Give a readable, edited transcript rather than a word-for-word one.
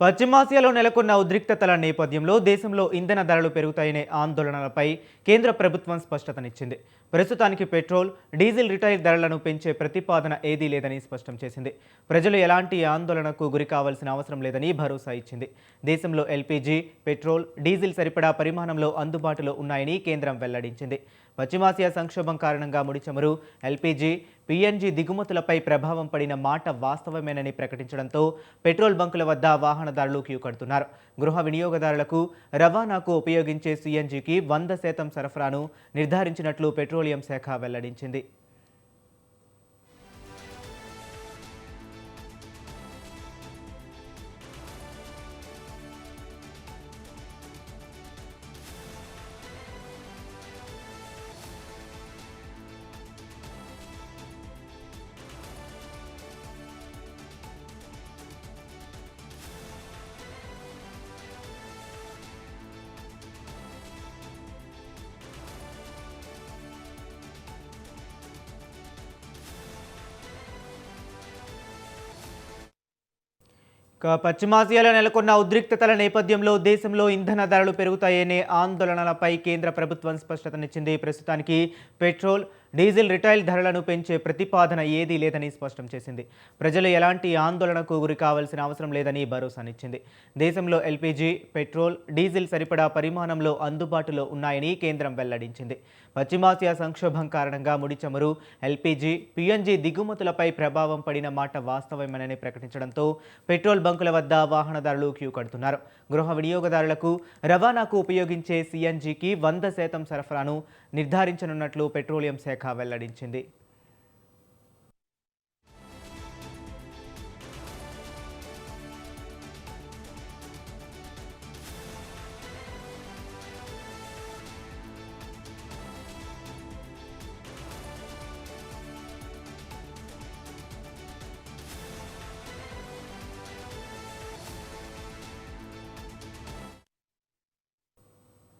పశ్చిమాసియాలో నెలకొన్న ఉద్రిక్తతల నేపథ్యంలో దేశంలో ఇంధన ధరలు పెరుగుతాయనే ఆందోళనలపై కేంద్ర ప్రభుత్వం స్పష్టతనిచ్చింది. ప్రస్తుతానికి పెట్రోల్, డీజిల్ రిటైల్ ధరలను పెంచే ప్రతిపాదన ఏదీ లేదని స్పష్టం చేసింది. ప్రజలు ఎలాంటి ఆందోళనకు గురి కావాల్సిన అవసరం లేదని భరోసా ఇచ్చింది. దేశంలో ఎల్పీజీ, పెట్రోల్, డీజిల్ సరిపడా పరిమాణంలో అందుబాటులో ఉన్నాయని కేంద్రం వెల్లడించింది. పశ్చిమాసియా సంక్షోభం కారణంగా ముడి చమురు, ఎల్పీజీ, పీఎన్జీ దిగుమతులపై ప్రభావం పడిన మాట వాస్తవమేనని ప్రకటించడంతో పెట్రోల్ బంకుల వద్ద వాహనదారులు క్యూ కడుతున్నారు. గృహ వినియోగదారులకు రవాణాకు ఉపయోగించే సీఎన్జీకి 100% సరఫరాను నిర్ధారించినట్లు పెట్రోలియం శాఖ వెల్లడించింది. పశ్చిమాసియాలో నెలకొన్న ఉద్రిక్తతల నేపథ్యంలో దేశంలో ఇంధన ధరలు పెరుగుతాయనే ఆందోళనలపై కేంద్ర ప్రభుత్వం స్పష్టతనిచ్చింది. ప్రస్తుతానికి పెట్రోల్, డీజిల్ రిటైల్ ధరలను పెంచే ప్రతిపాదన ఏదీ లేదని స్పష్టం చేసింది. ప్రజలు ఎలాంటి ఆందోళనకు గురి కావాల్సిన అవసరం లేదని భరోసానిచ్చింది. దేశంలో ఎల్పీజీ, పెట్రోల్, డీజిల్ సరిపడా పరిమాణంలో అందుబాటులో ఉన్నాయని కేంద్రం వెల్లడించింది. పశ్చిమాసియా సంక్షోభం కారణంగా ముడి చమురు, ఎల్పీజీ, పీఎన్జీ దిగుమతులపై ప్రభావం పడిన మాట వాస్తవమేనని ప్రకటించడంతో పెట్రోల్ బంకుల వద్ద వాహనదారులు క్యూ కడుతున్నారు. గృహ వినియోగదారులకు రవాణాకు ఉపయోగించే సీఎన్జీకి 100% సరఫరాను నిర్ధారించనున్నట్లు పెట్రోలియం శాఖ వెల్లడించింది.